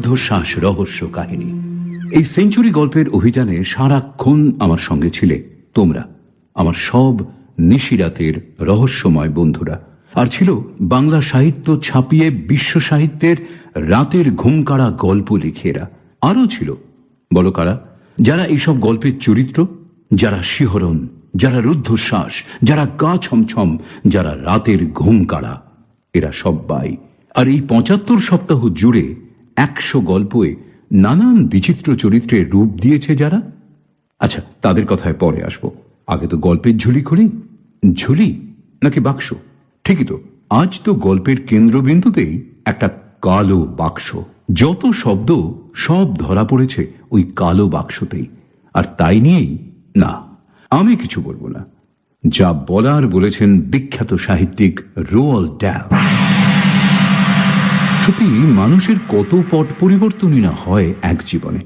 রুদ্ধশ্বাস রহস্য কাহিনী। এই সেঞ্চুরি গল্পের অভিযানে সারাক্ষণ আমার সঙ্গে ছিলে তোমরা, আমার সব নিশিরাতের রহস্যময় বন্ধুরা। আর ছিল বাংলা সাহিত্য ছাপিয়ে বিশ্ব সাহিত্যের রাতের ঘুমকাড়া গল্প লিখেরা। আরও ছিল, বলো কারা, যারা এইসব গল্পের চরিত্র, যারা শিহরণ, যারা রুদ্ধশ্বাস, যারা গা ছমছম, যারা রাতের ঘুম কাড়া, এরা সবাই। আর এই ৭৫ সপ্তাহ জুড়ে ১০০ গল্পে নানান বিচিত্র চরিত্রের রূপ দিয়েছে যারা। আচ্ছা, তাদের কথায় পরে আসবো, আগে তো গল্পের ঝুলি খুলি। ঝুলি নাকি বাক্স? ঠিকই তো, আজ তো গল্পের কেন্দ্রবিন্দুতেই একটা কালো বাক্স। যত শব্দ সব ধরা পড়েছে ওই কালো বাক্সতেই। আর তাই নিয়েই, না, আমি কিছু বলবো না, যা বলার বলেছেন বিখ্যাত সাহিত্যিক রোয়াল্ড ডাল। সত্যি মানুষের কত পট পরিবর্তনই না হয় এক জীবনে।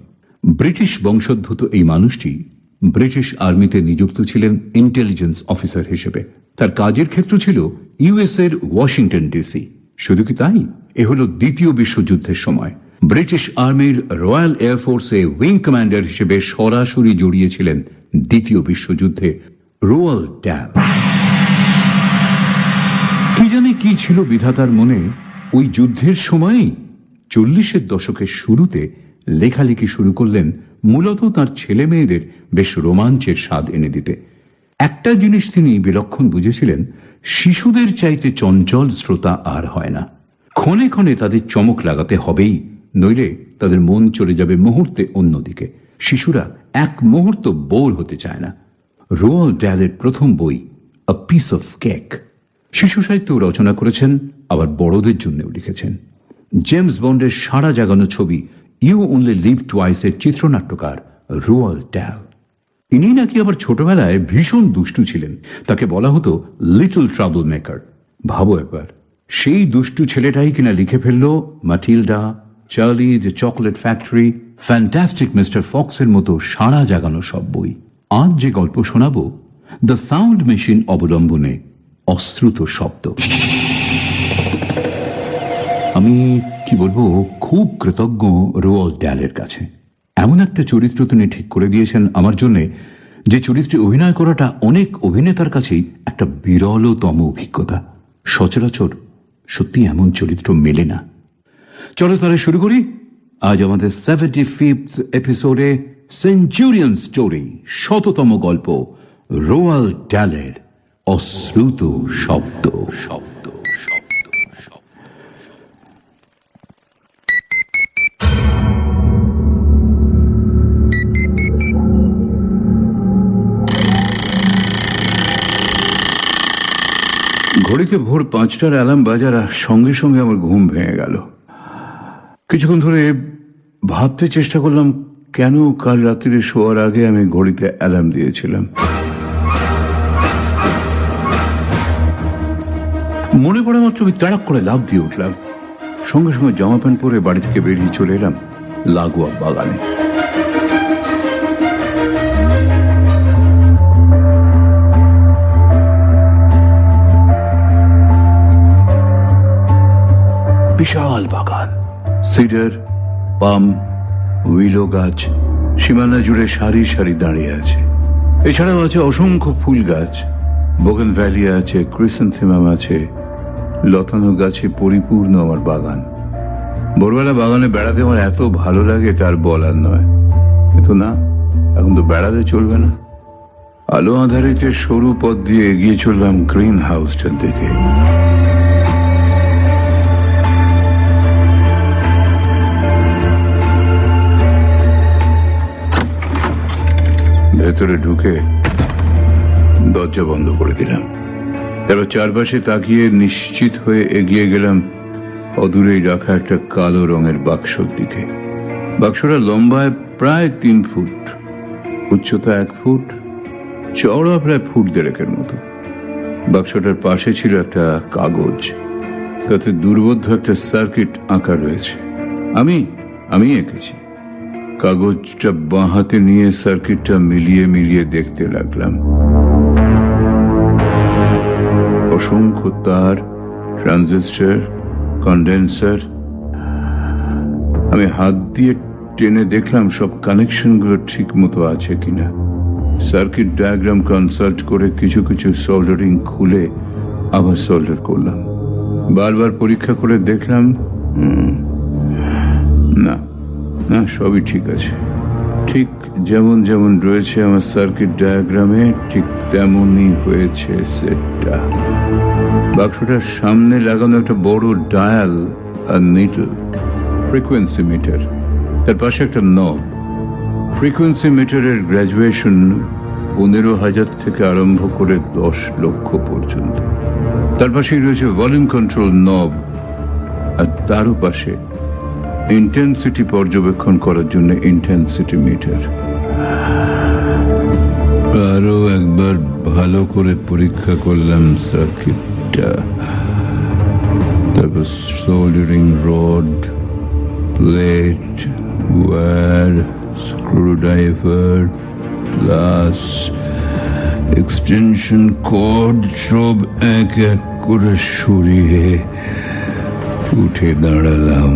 ব্রিটিশ বংশোদ্ভূত এই মানুষটি ব্রিটিশ আর্মিতে নিযুক্ত ছিলেন ইন্টেলিজেন্স অফিসার হিসেবে। তার কাজের ক্ষেত্র ছিল ইউএস এর ওয়াশিংটন ডিসি। শুধু কি তাই, এ হল দ্বিতীয় বিশ্বযুদ্ধের সময়। ব্রিটিশ আর্মির রয়্যাল এয়ারফোর্সে উইং কমান্ডার হিসেবে সরাসরি জড়িয়েছিলেন দ্বিতীয় বিশ্বযুদ্ধে রোয়াল্ড ডাল। কি জানি কি ছিল বিধাতার মনে ওই যুদ্ধের সময়ই ৪০-এর দশকের শুরুতে লেখালেখি শুরু করলেন, মূলত তার ছেলে মেয়েদের বেশ রোমাঞ্চের স্বাদ এনে দিতে। একটা জিনিস তিনি বিলক্ষণ বুঝেছিলেন, শিশুদের চাইতে চঞ্চল শ্রোতা আর হয় না। ক্ষণে ক্ষণে তাদের চমক লাগাতে হবেই, নইলে তাদের মন চলে যাবে মুহূর্তে অন্যদিকে। শিশুরা এক মুহূর্ত বোর হতে চায় না। রোয়াল্ড ডালের প্রথম বই আ পিস অফ কেক শিশু সাহিত্য রচনা করেছেন, আবার বড়দের জন্যও লিখেছেন। জেমস বন্ডের সারা জাগানো ছবি ইউ অনলি লিভ টুয়াইস এর চিত্রনাট্যকার রোয়াল্ড ডাল। ইনি নাকি আবার ছোটবেলায় ভীষণ দুষ্টু ছিলেন, তাকে বলা হতো লিটল ট্রাবল মেকার। ভাবো একবার, সেই দুষ্টু ছেলেটাই কিনা লিখে ফেলল Matilda, Charlie the Chocolate Factory, Fantastic Mister ফক্সের মতো সারা জাগানো সব বই। আজ যে গল্প শোনাবো, দ্য সাউন্ড মেশিন অবলম্বনে অশ্রুত শব্দ। আমি কি বলবো, খুব কৃতজ্ঞ রোয়াল্ড ডালের কাছে। এমন একটা চরিত্র তিনি ঠিক করে দিয়েছেন আমার জন্য, যে চরিত্রে অভিনয় করাটা অনেক অভিনেতার কাছেই একটা বিরলতম অভিজ্ঞতা। সচরাচর সত্যি এমন চরিত্র মেলে না। চলো তাহলে শুরু করি আজ আমাদের 75th এপিসোডে সেঞ্চুরিয়ান স্টোরি, ১০০তম গল্প রোয়াল্ড ডালের অশ্রুত শব্দ। ঘড়িতে ভোর ৫টার অ্যালার্ম বাজার, সঙ্গে সঙ্গে আমার ঘুম ভেঙে গেল। কিছুক্ষণ ধরে ভাবতে চেষ্টা করলাম, কেন কাল রাত্রিরে শোয়ার আগে আমি ঘড়িতে অ্যালার্ম দিয়েছিলাম। মনে পড়া মাত্র আমি তাড়াক করে লাফ দিয়ে উঠলাম। সঙ্গে সঙ্গে জামা প্যান্ট পরে বাড়ি থেকে বেরিয়ে চলে এলাম লাগোয়া বাগানে। বিশাল বাগান, সিডার, পাম, উইলো গাছ সীমানা জুড়ে সারি সারি দাঁড়িয়ে আছে। এছাড়াও আছে অসংখ্য ফুল গাছ, বোগেনভ্যালিয়া আছে, ক্রিসেন্থেমাম আছে, লতানো গাছে পরিপূর্ণ আমার বাগান। ভোরবেলা বাগানে বেড়াতে আমার এত ভালো লাগে তার বলার নয়। কিন্তু না, এখন তো বেড়াতে চলবে না। আলো আঁধারিতে সরু পথ দিয়ে এগিয়ে চললাম গ্রিন হাউসটার দিকে। ভেতরে ঢুকে দরজা বন্ধ করে দিলাম। এবার চারপাশে তাকিয়ে নিশ্চিত হয়ে এগিয়ে গেলাম অদূরেই রাখা একটা কালো রঙের বাক্সর দিকে। বাক্সটা লম্বায় প্রায় ৩ ফুট, উচ্চতা ১ ফুট, চওড়া প্রায় ফুট ১.৫-এর মতো। বাক্সটার পাশে ছিল একটা কাগজ, তাতে দুর্বোধ্য একটা সার্কিট আঁকা রয়েছে। আমি এঁকেছি। কাগজটা বাঁ হাতে নিয়ে সার্কিটটা মিলিয়ে মিলিয়ে দেখতে লাগলাম। অসংখ্য তার, ট্রানজিস্টর, কন্ডেন্সার, আমি হাত দিয়ে টেনে দেখলাম সব কানেকশনগুলো ঠিক মতো আছে কিনা। সার্কিট ডায়াগ্রাম কনসাল্ট করে কিছু কিছু সোল্ডারিং খুলে আবার সোল্ডার করলাম। বারবার পরীক্ষা করে দেখলাম না না, সবই ঠিক আছে। ঠিক যেমন যেমন রয়েছে আমার সার্কিট ডায়াগ্রামে ঠিক তেমনই হয়েছে সেটটা। বাক্সটার সামনে লাগানো একটা বড় ডায়াল আর নিডল, ফ্রিকোয়েন্সি মিটার, তার পাশে একটা নব। ফ্রিকোয়েন্সি মিটারের গ্র্যাজুয়েশন 15,000 থেকে আরম্ভ করে 10 লক্ষ পর্যন্ত। তার পাশেই রয়েছে ভলিউম কন্ট্রোল নব, আর তারও পাশে ইন্টেন্সিটি পর্যবেক্ষণ করার জন্য ইন্টেন্সিটি মিটার। আরো একবার ভালো করে পরীক্ষা করলাম সার্কিটটা। তারপর soldering rod, plate, wire, screwdriver, plus extension cord সব এক এক করে সরিয়ে উঠে দাঁড়ালাম।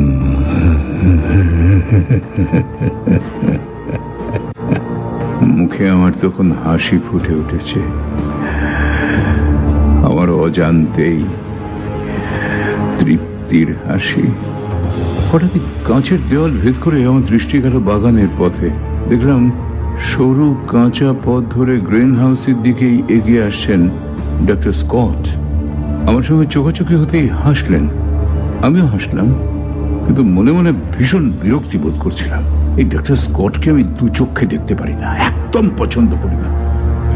মুখে আমার তখন হাসি ফুটে উঠেছে, আমার অজান্তেই তৃপ্তির হাসি। হঠাৎ কাঁচের দেওয়াল ভেদ করে আমার দৃষ্টি গেল বাগানের পথে। দেখলাম সরু কাঁচা পথ ধরে গ্রিন হাউসের দিকেই এগিয়ে আসছেন ডক্টর স্কট। আমার সঙ্গে চোখাচোখি হতেই হাসলেন, আমিও হাসলাম, কিন্তু মনে মনে ভীষণ বিরক্তি বোধ করছিলাম। এই ডক্টর স্কটকে আমি দু চোখে দেখতে পারি না, একদম পছন্দ করি না।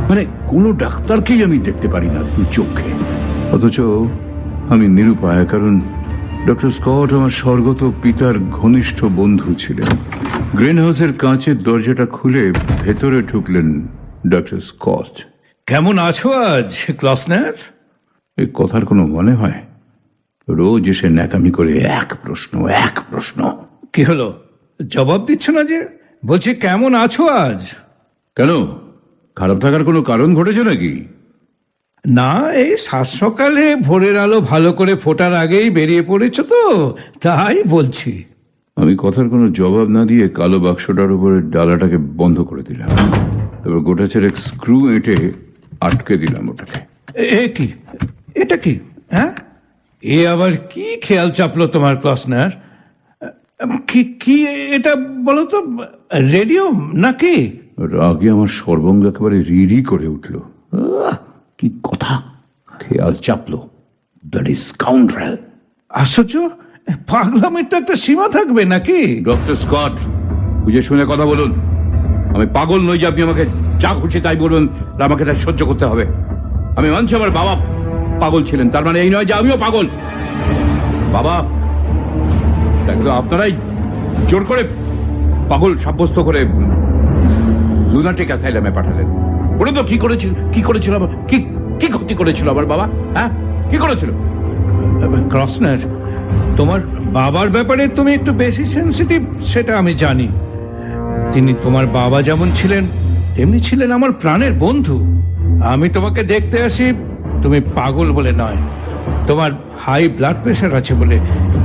মানে কোনো ডাক্তারকেই আমি দেখতে পারি না দু চোখে। অথচ আমি নিরুপায়, কারণ ডক্টর স্কট আমার স্বর্গত পিতার ঘনিষ্ঠ বন্ধু ছিলেন। গ্রিন হাউসের কাঁচের দরজাটা খুলে ভেতরে ঢুকলেন ডক্টর স্কট। কেমন আছো আজ ক্লসনার? এই কথার কোনো মনে হয়? রোজ এসে ন্যাকামি করে এক প্রশ্ন। কি হলো, জবাব দিচ্ছ না যে? বলছি কেমন আছো আজ? কেন, খারাপ থাকার কোনো কারণ ঘটেছে নাকি? না, এই সাত সকালে ভোরের আলো ভালো করে ফোটার আগেই বেরিয়ে পড়েছো তো, তাই বলছি। আমি কথার কোনো জবাব না দিয়ে কালো বাক্সটার উপরে ডালাটাকে বন্ধ করে দিলাম। তারপর গোটা ছেড়ে স্ক্রু এঁটে আটকে দিলাম ওটাকে। কি এটা কি? হ্যাঁ, এ আবার কি খেয়াল চাপলো তোমার ক্লসনার? কি এটা বলো তো, রেডিও নাকি? রাগে আমার সর্বঙ্গ একেবারে রিরি করে উঠল। কি কথা, খেয়াল চাপলো, ব্লাডি স্কাউন্ড্রেল। আশ্চর্য, পাগলামির তো একটা সীমা থাকবে নাকি? ডক্টর স্কট, বুঝে শুনে কথা বলুন। আমি পাগল নই যে আপনি আমাকে যা খুশি তাই বলুন, আমাকে তাই সহ্য করতে হবে। আমি মানছি আমার বাবা পাগল ছিলেন, তার মানে এই নয় যে আমিও পাগল। বাবা কিন্তু আপনারাই জোর করে পাগল সাব্যস্ত করে লুনাটিক অ্যাসাইলামে পাঠালেন। বলে তো কি করেছিল আবার? কি ক্ষতি করেছিল আমার বাবা? হ্যাঁ, কি করেছিল? ক্রসনার, তোমার বাবার ব্যাপারে তুমি একটু বেশি সেনসিটিভ, সেটা আমি জানি। তিনি তোমার বাবা যেমন ছিলেন তেমনি ছিলেন আমার প্রাণের বন্ধু। আমি তোমাকে দেখতে আসি তুমি পাগল বলে নয়, তোমার হাই ব্লাড প্রেশার আছে বলে।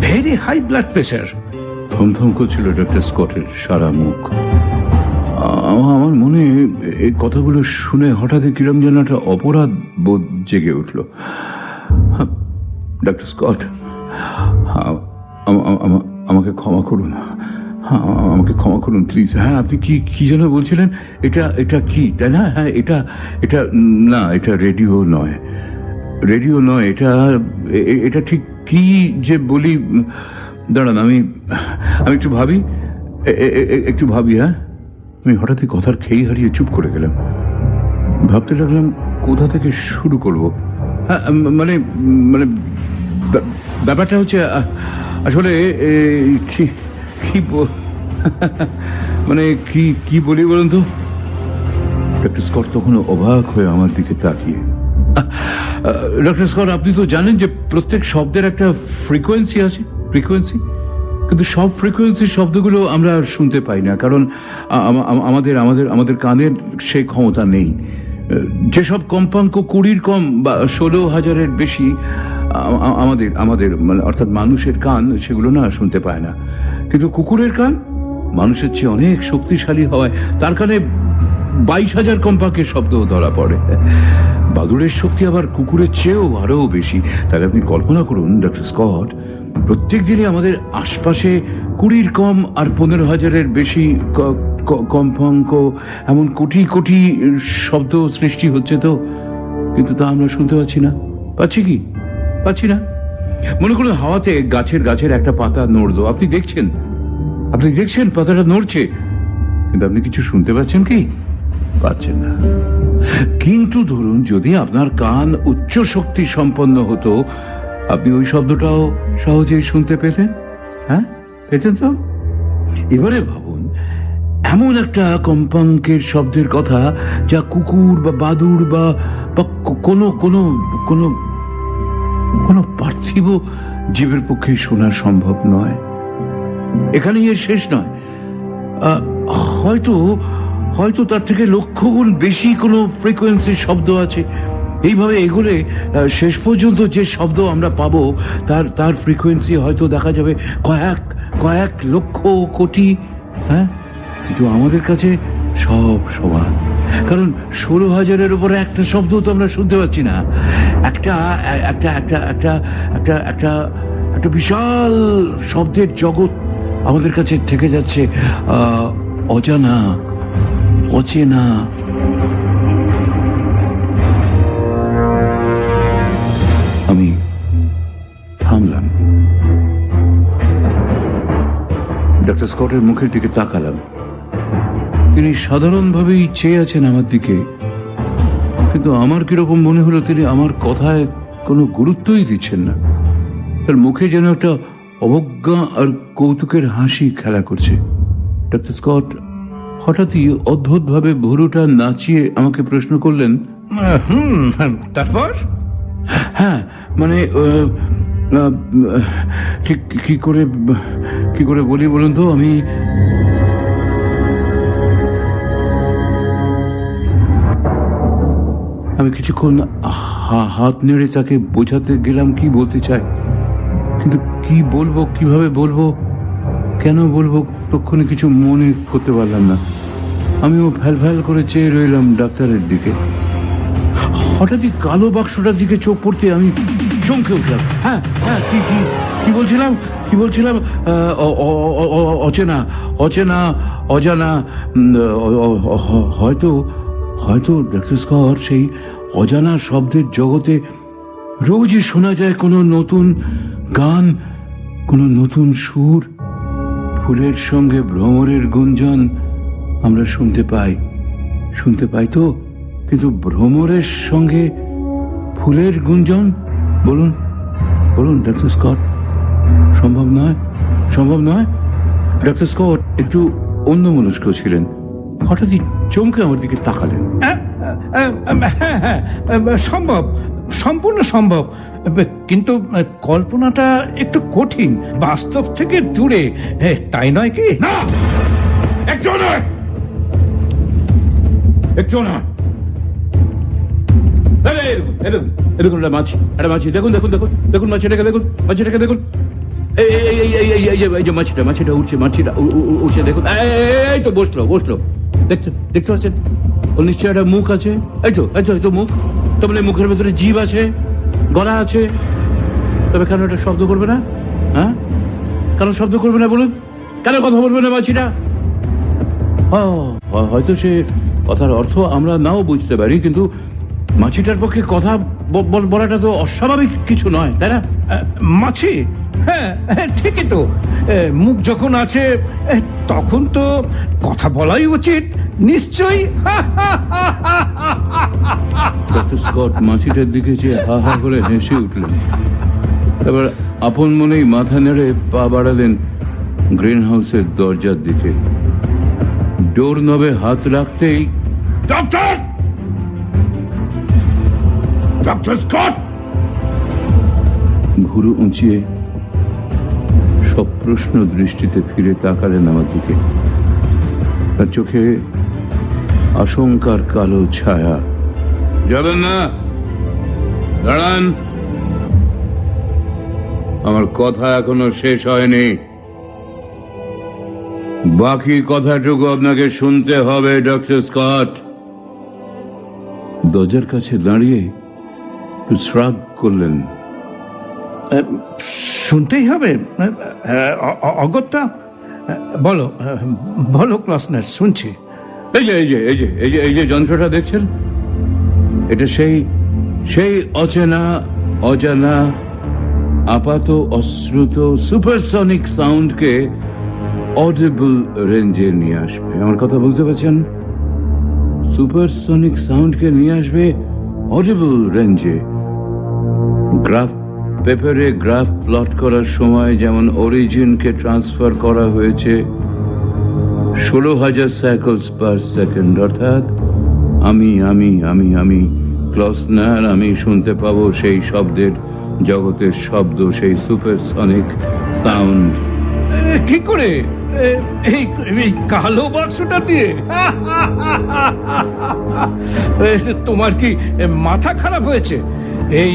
Very high blood pressure. থমথম করছিল ডক্টর স্কটের সারা মুখ। আমার মনে এই কথাগুলো শুনে হঠাৎ কিরম যেন একটা অপরাধ বোধ জেগে উঠল। ডক্টর স্কট, আমাকে ক্ষমা করুন, আমাকে ক্ষমা করুন প্লিজ। হ্যাঁ, আপনি কি যেন বলছিলেন? এটা কি, তাই না? হ্যাঁ, এটা না, এটা রেডিও নয়, এটা ঠিক কি যে বলি। দাঁড়ান, আমি একটু ভাবি। হ্যাঁ, আমি হঠাৎই কথার খেই হারিয়ে চুপ করে গেলাম। ভাবতে লাগলাম কোথা থেকে শুরু করব। হ্যাঁ, মানে ব্যাপারটা হচ্ছে আসলে কি বলি বলুন তো। ডক্টর স্কট তখন অবাক হয়ে আমার দিকে তাকিয়ে। ডক্টর স্কট, আপনি তো জানেন যে প্রত্যেক শব্দের একটা ফ্রিকোয়েন্সি আছে, কিন্তু সব ফ্রিকোয়েন্সি শব্দগুলো আমরা শুনতে পাই না, কারণ আমাদের কানের সেই ক্ষমতা নেই। যেসব কম্পাঙ্ক 20 কম বা 16,000-এর বেশি আমাদের মানে অর্থাৎ মানুষের কান সেগুলো না শুনতে পায় না। কিন্তু কুকুরের কান মানুষের চেয়ে অনেক শক্তিশালী হওয়ায় তার কানে 22,000 কম্পাঙ্কের শব্দ ধরা পড়ে। বাদুড়ের শক্তি আবার কুকুরের চেয়েও আরো বেশি। তাহলে আপনি কল্পনা করুন ডক্টর স্কট, প্রত্যেক দিনই আমাদের আশপাশে 20 কম আর 15,000-এর বেশি কম্পাঙ্ক, এমন কোটি কোটি শব্দ সৃষ্টি হচ্ছে তো, কিন্তু তা আমরা শুনতে পাচ্ছি না। পাচ্ছি কি? পাচ্ছি না। মনে করুন হাওয়াতে গাছের একটা পাতা নড়লো, আপনি দেখছেন পাতাটা নড়ছে, কিন্তু আপনি কিছু শুনতে পাচ্ছেন কি? পাচ্ছেন না। কিন্তু ধরুন যদি আপনার কান উচ্চ শক্তি সম্পন্ন হতো, আপনি ওই শব্দটাও সহজেই শুনতে পেতেন। হ্যাঁ, পেতেন তো? এবারে ভাবুন এমন একটা কম্পাঙ্কের শব্দের কথা যা কুকুর বা বাদুড় বা কোনো কোনো কোনো কোনো পার্থিব জীবের পক্ষে শোনা সম্ভব নয়। এখানেই এর শেষ নয়। হয়তো তার থেকে লক্ষ গুণ বেশি কোনো ফ্রিকোয়েন্সির শব্দ আছে। এইভাবে এগোলে শেষ পর্যন্ত যে শব্দ আমরা পাবো তার ফ্রিকোয়েন্সি হয়তো দেখা যাবে কয়েক লক্ষ কোটি। হ্যাঁ, কিন্তু আমাদের কাছে সব সমান, কারণ 16,000-এর উপরে একটা শব্দ তো আমরা শুনতে পাচ্ছি না। একটা বিশাল শব্দের জগৎ আমাদের কাছে থেকে যাচ্ছে, অজানা, অচেনা। আমি থামলাম, ডক্টর স্কটের মুখের দিকে তাকালাম। তিনি সাধারণভাবেই চেয়ে আছেন আমার দিকে, কিন্তু আমার কিরকম মনে হলো তিনি আমার কথায় কোনো গুরুত্বই দিচ্ছেন না। তার মুখে যেন একটা অবজ্ঞা আর কৌতুকের হাসি খেলা করছে। ডক্টর স্কট হঠাৎই অদ্ভুতভাবে ভুরুটা নাচিয়ে আমাকে প্রশ্ন করলেন, তারপর? হ্যাঁ, মানে ঠিক কি করে বলি বলুন তো। আমি কিছুক্ষণ হাত নেড়ে তাকে বোঝাতে গেলাম কি বলতে চাই, কিন্তু কি বলবো, কিভাবে বলবো, কেন বলবো, তখনই কিছু মনে করতে পারলাম না। আমিও ফ্যাল করে চেয়ে রইলাম ডাক্তারের দিকে। হঠাৎই কালো বাক্সটার দিকে চোখ পড়তে আমি চমকে উঠলাম। হ্যাঁ, কি বলছিলাম? অচেনা, অজানা। হয়তো ডক্টর স্কট সেই অজানা শব্দের জগতে রোজই শোনা যায় কোনো নতুন গান, কোনো নতুন সুর। ফুলের সঙ্গে ভ্রমরের গুঞ্জন আমরা শুনতে পাই তো, কিন্তু ভ্রমরের সঙ্গে ফুলের গুঞ্জন, বলুন ডক্টর স্কট, সম্ভব নয়। ডক্টর স্কট একটু অন্যমনস্ক ছিলেন। হঠাৎই চমকে আমার দিকে তাকালেন। সম্ভব, সম্পূর্ণ সম্ভব, কিন্তু কল্পনাটা একটু কঠিন, বাস্তব থেকে দূরে, তাই নয় কি? না, একটু নয়। দেখুন মাছি, দেখুন মাছিটাকে দেখুন। এই যে মাছিটা উঠছে, দেখুন। এই তো বসলো। দেখতে পাচ্ছেন? ওর নিশ্চয় একটা মুখ আছে। এই তো মুখ। তো বলে মুখের ভেতরে জিভ আছে, গলা আছে। তবে কেন এটা শব্দ করবে না? হ্যাঁ, কেন শব্দ করবে না বলুন? কেন কথা বলবে না মাছিটা? হয়তো সে কথার অর্থ আমরা নাও বুঝতে পারি, কিন্তু মাছিটার পক্ষে কথা বলাটা তো অস্বাভাবিক কিছু নয়, তাই না? মাছি, হ্যাঁ ঠিকই তো। মুখ যখন আছে তখন তো কথা বলাই উচিত, নিশ্চয়ই। ডক্টর স্কট মাছিটার দিকে যে হা হা করে হেসে উঠলেন। এবার আপন মনেই মাথা নেড়ে পা বাড়ালেন গ্রিন হাউসের দরজার দিকে। ডোর নবে হাত রাখতেই, ডক্টর স্কট ভুরু উঁচিয়ে সপ্রশ্ন দৃষ্টিতে ফিরে তাকালেন আমার দিকে। তার চোখে আশঙ্কার কালো ছায়া। যাবেন না? দাঁড়ান, আমার কথা এখনো শেষ হয়নি। বাকি কথাটুকু আপনাকে শুনতে হবে ডক্টর স্কট। দরজার কাছে দাঁড়িয়ে একটু শ্রাগ করলেন। শুনতেই হবে? অগত্যা বলো, বলো ক্লসনার, শুনছি। এই যে যন্ত্রটা দেখছেন, এটা সেই অজানা আপাত অশ্রুত সুপারসনিক সাউন্ডকে অডিবল রেঞ্জে নিয়ে আসবে। আমার কথা বুঝতে পারছেন? সুপারসনিক সাউন্ডকে নিয়ে আসবে অডিবল রেঞ্জে। গ্রাফ পেপারে গ্রাফ প্লট করার সময় যেমন অরিজিনকে ট্রান্সফার করা হয়েছে 16,000 সাইকেলস পার সেকেন্ড, অর্থাৎ আমি ক্লসনার, আমি শুনতে পাবো সেই শব্দের জগতের শব্দ, সেই সুপারসনিক সাউন্ড। কি করে? এই কালো বাক্সটা দিয়ে? তোমার কি মাথা খারাপ হয়েছে? এই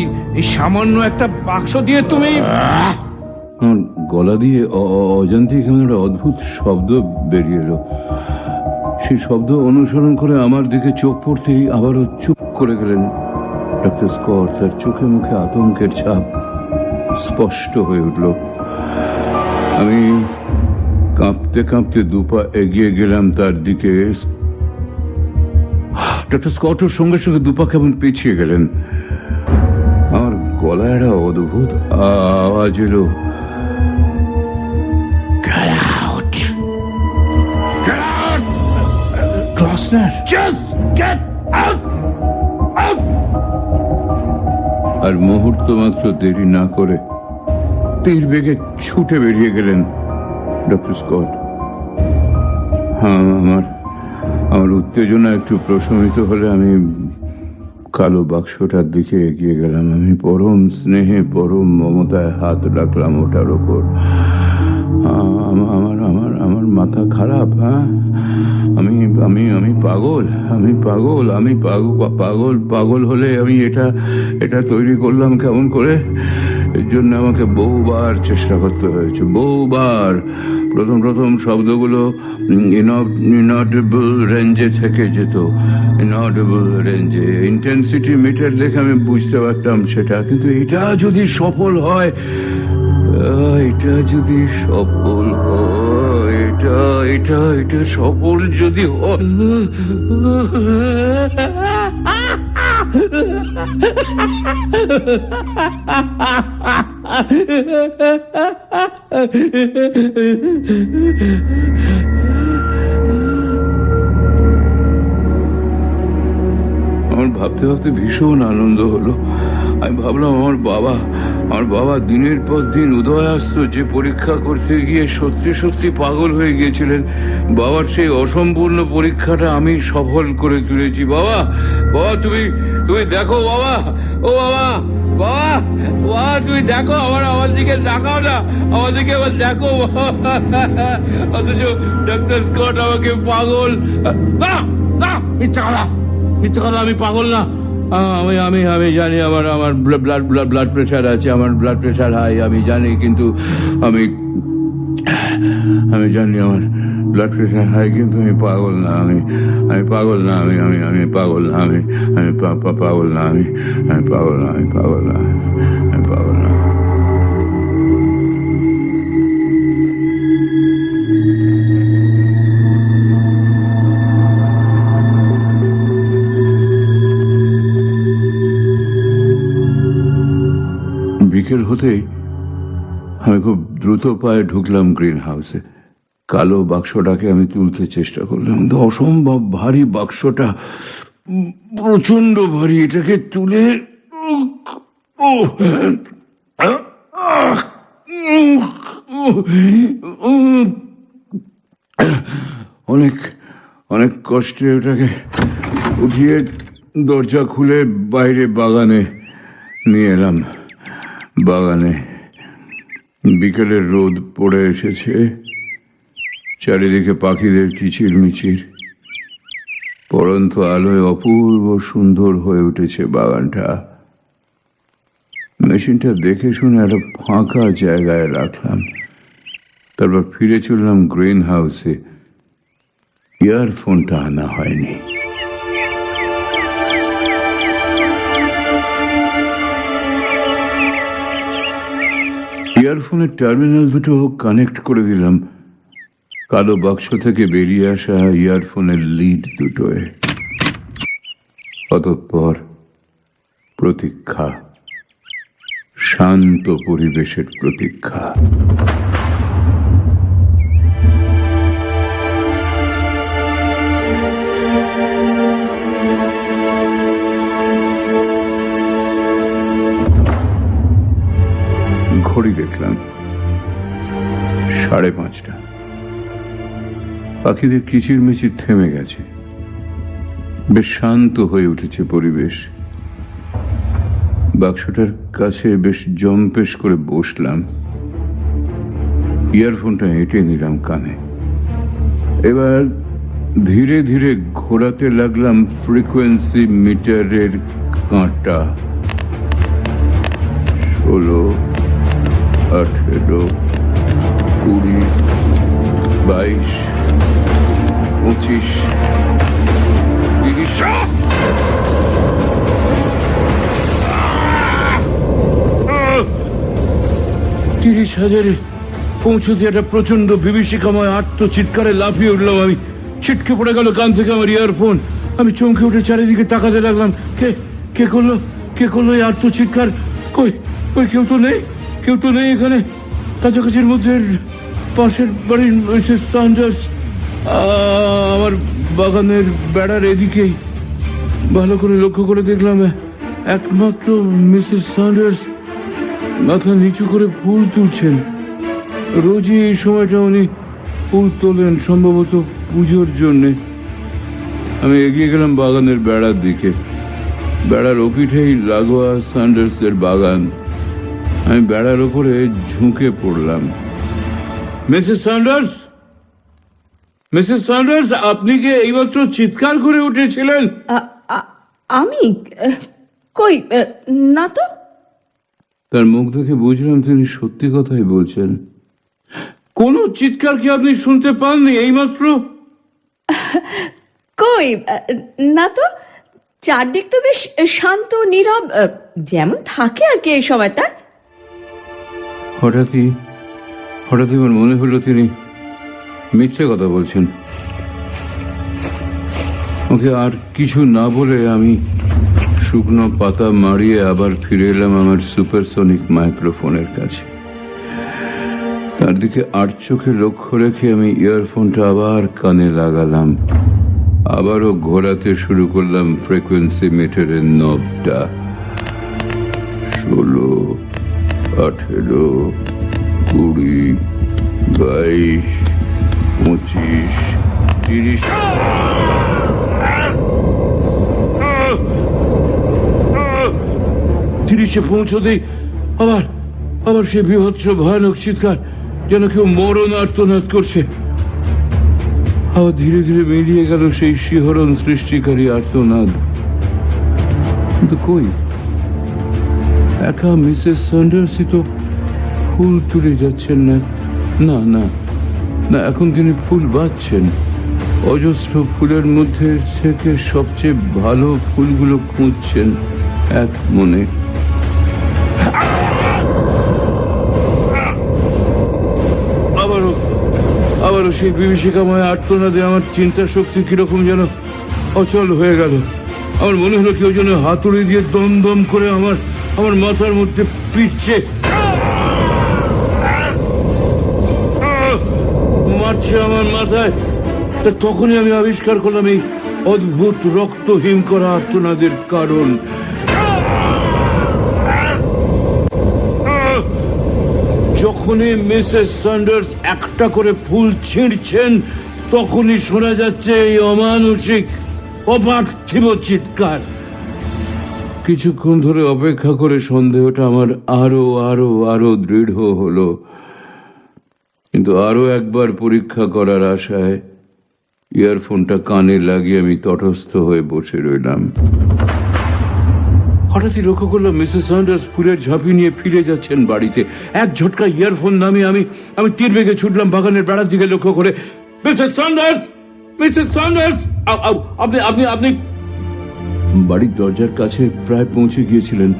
সামান্য একটা বাক্স দিয়ে তুমি? আমার গলা দিয়ে অজান্তে কেমন একটা অদ্ভুত শব্দ বেরিয়ে এলো। সেই শব্দ অনুসরণ করে আমার দিকে চোখ পড়তেই আবারও চুপ করে গেলেন ডক্টর স্কট। তার চোখে মুখে আতঙ্কের ছাপ স্পষ্ট হয়ে উঠল। আমি কাঁপতে কাঁপতে দুপা এগিয়ে গেলাম তার দিকে। ডক্টর স্কটের সঙ্গে সঙ্গে দুপা কেমন পিছিয়ে গেলেন। আমার গলায় একটা অদ্ভুত আওয়াজ এলো, Get out! Get out! ক্লসনার, Just get out! Out! আর মুহূর্ত মাত্র দেরি না করে তীর বেগে ছুটে বেরিয়ে গেলেন ডক্টর স্কট। হ্যাঁ, আমার উত্তেজনা একটু প্রশমিত হলে আমি কালো বাক্সটার দিকে এগিয়ে গেলাম। আমি পরম স্নেহে পরম মমতায় হাত রাখলাম ওটার ওপর। আমার মাথা খারাপ। হ্যাঁ, আমি পাগল হলে আমি এটা তৈরি করলাম কেমন করে? এর জন্য আমাকে বহুবার চেষ্টা করতে হয়েছে, বহুবার। প্রথম শব্দগুলো ইনঅডিবল রেঞ্জে থেকে যেত, ইনঅডিবল রেঞ্জে। ইন্টেন্সিটি মিটার দেখে আমি বুঝতে পারতাম সেটা। কিন্তু এটা যদি সফল হয়, এটা সফল যদি হয়, আমার ভাবতে ভাবতে ভীষণ আনন্দ হলো। আমি ভাবলাম আমার বাবা দিনের পর দিন উদয়াস্ত যে পরীক্ষা করতে গিয়ে সত্যি পাগল হয়ে গিয়েছিলেন, বাবার সেই অসম্পূর্ণ পরীক্ষাটা আমি সফল করে তুলেছি। বাবা তুমি দেখো বাবা, ও বাবা তুমি দেখো, আমার দিকে তাকাও না, আমার দিকে আবার দেখো। অথচ ডক্টর স্কট আমাকে পাগল। না, মিথ্যা কথা, আমি পাগল না। আমি জানি আমার ব্লাড প্রেশার আছে, আমার ব্লাড প্রেশার হাই, আমি জানি। কিন্তু আমি জানি আমার ব্লাড প্রেশার হাই, কিন্তু আমি পাগল না। আমি পাগল না। আমি পাগল না। আমি পাগল না। আমি পাগল না। আমি পাগল না। আমি পাগল না। বিকেল হতেই আমি খুব দ্রুত পায়ে ঢুকলাম গ্রিন হাউসে। কালো বাক্সটাকে আমি তুলতে চেষ্টা করলাম, কিন্তু অসম্ভব ভারী বাক্সটা, প্রচন্ড ভারী। এটাকে তুলে অনেক কষ্টে ওটাকে উঠিয়ে দরজা খুলে বাইরে বাগানে নিয়ে এলাম। বাগানে বিকেলের রোদ পড়ে এসেছে, চারিদিকে পাখিদের কিচিরমিচির, পড়ন্ত আলোয় অপূর্ব সুন্দর হয়ে উঠেছে বাগানটা। মেশিনটা দেখে শুনে একটা ফাঁকা জায়গায় রাখলাম। তারপর ফিরে চললাম গ্রিন হাউসে। ইয়ারফোনটা আনা হয়নি। ইয়ারফোনের টার্মিনাল দুটো কানেক্ট করে দিলাম কালো বাক্স থেকে বেরিয়ে আসা ইয়ারফোনের লিড দুটোয়। অতঃপর প্রতীক্ষা, শান্ত পরিবেশের প্রতীক্ষা। ঘড়ি দেখলাম 5:30। পাখিদের কিচিরমিচির থেমে গেছে, বেশ শান্ত হয়ে উঠেছে পরিবেশ। বাক্সটার কাছে বেশ জম্পেশ করে বসলাম, ইয়ারফোনটা এঁটে নিলাম কানে। এবার ধীরে ধীরে ঘোরাতে লাগলাম ফ্রিকোয়েন্সি মিটারের কাঁটা। 16, 18, 20, 22, 25, 30। 30,000-এ পৌঁছতে একটা প্রচন্ড বিভীষিকাময় আত্মচিৎকারে লাফিয়ে উঠলাম আমি। ছিটকে পড়ে গেল কান থেকে আমার ইয়ারফোন। আমি চমকে উঠে চারিদিকে তাকাতে লাগলাম। কে করলো এই আত্মচিৎকার? কই কই কেউ তো নেই এখানে। কাছাকাছির মধ্যে পাশের বাড়ির মিসেস সান্ডার্স আমার বাগানের বেড়ার এদিকেই। ভালো করে লক্ষ্য করে দেখলাম একমাত্র মিসেস সান্ডার্স মাথা নিচু করে ফুল তুলছেন। রোজই এই সময়টা উনি ফুল তোলেন, সম্ভবত পুজোর জন্যে। আমি এগিয়ে গেলাম বাগানের বেড়ার দিকে। বেড়ার ওপিঠেই লাগোয়া সান্ডার্সের বাগান। আমি বেড়ার ওপরে ঝুঁকে পড়লাম। মিসেস সান্ডার্স, আপনি কি এইমাত্র চিৎকার করে উঠেছিলেন? আমি কই না তো। তার মুখ দেখে বুঝলাম তিনি সত্যি কথাই বলছেন। কোন চিৎকার কি আপনি শুনতে পাননি এইমাত্র? কই না তো, চারদিক তো বেশ শান্ত নীরব, যেমন থাকে আর কি এই সময়টা। হঠাৎই আমার মনে হলো তিনি মিথ্যে কথা বলছেন। ওকে আর কিছু না বলে আমি শুকনো পাতা মারিয়ে আবার ফিরে এলাম আমার সুপারসনিক মাইক্রোফোনের কাছে। তার দিকে আর চোখে লক্ষ্য রেখে আমি ইয়ারফোনটা আবার কানে লাগালাম। আবারও ঘোরাতে শুরু করলাম ফ্রিকোয়েন্সি মিটারের নবটা। 16, 18, 20, 22, 25, 30। 30-এ পৌঁছতেই আবার সে বিভৎস ভয়ানক চিৎকার, যেন কেউ মরণ আর্তনাদ করছে। আবার ধীরে ধীরে মিলিয়ে গেল সেই শিহরণ সৃষ্টিকারী আর্তনাদ। কিন্তু কই, একা মিসেস সান্ডার্সই তো ফুল তুলে যাচ্ছেন না। না না না, এখন তিনি ফুল বাঁধছেন। অজস্র ফুলের মধ্যে থেকে সবচেয়ে ভালো ফুলগুলো খুঁজছেন এক মনে। আবারও সেই বিভীষিকাময় আর্তনাদে আমার চিন্তা শক্তি কিরকম যেন অচল হয়ে গেল। আমার মনে হলো কেউ যেন হাতুড়ি দিয়ে দম দম করে আমার মাথার মধ্যে পিটছে, মারছে আমার মাথায়। তখনই আমি আবিষ্কার করলাম এই অদ্ভুত রক্তহীন করা আর্তনাদের কারণ। যখনই মিসেস সান্ডার্স একটা করে ফুল ছিঁড়ছেন, তখনই শোনা যাচ্ছে এই অমানুষিক অপার্থিব চিৎকার। কিছুক্ষণ ধরে অপেক্ষা করে সন্দেহটা আমার আরো দৃঢ় হলো। কিন্তু আরো একবার পরীক্ষা করার আশায় ইয়ারফোনটা কানে লাগিয়ে আমি তটস্থ হয়ে বসে রইলাম। হঠাৎই লক্ষ্য করলাম মিসেস স্যান্ডার্স ফুলের ঝাঁপি নিয়ে ফিরে যাচ্ছেন বাড়িতে। এক ঝটকা ইয়ারফোন নামিয়ে আমি তীর বেগে ছুটলাম বাগানের বেড়ার দিকে লক্ষ্য করে। মিসেস স্যান্ডার্স, মিসেস স্যান্ডার্স, আপনি আপনি বাড়ির দরজার কাছে প্রায় পৌঁছে গিয়েছিলেন।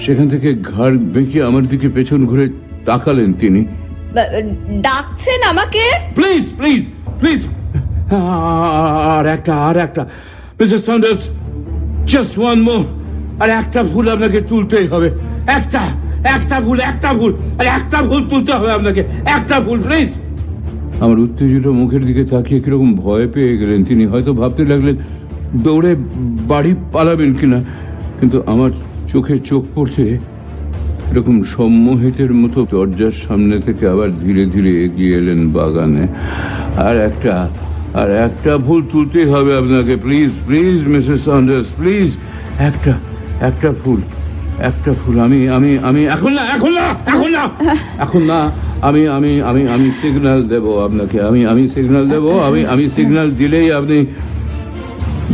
সেখান থেকে ঘাড় বেঁকিয়ে আমার দিকে পেছন ঘুরে তাকালেন তিনি। ডাকছেন আমাকে? প্লিজ প্লিজ প্লিজ, আর একটা Mrs Sanders, just one more. আর একটা ভুল আপনাকে তুলতেই হবে। একটা ভুল আর একটা ভুল তুলতে হবে আপনাকে। একটা ভুল, প্লিজ। আমার উত্তেজিত মুখের দিকে তাকিয়ে কিরকম ভয় পেয়ে গেলেন তিনি। হয়তো ভাবতে লাগলেন দৌড়ে বাড়ি পালাবেন কিনা। কিন্তু আমার চোখে চোখ পড়ছে এরকম সম্মোহিতের মতো দরজার সামনে থেকে আবার ধীরে ধীরে এগিয়ে এলেন বাগানে। আর একটা ভুল তুলতেই হবে আপনাকে। Please please Mrs Sanders, please. একটা ভুল। আমি এখন না আমি সিগন্যাল দেব আপনাকে। আমি সিগন্যাল দেব। আমি সিগন্যাল দিলেই আপনি।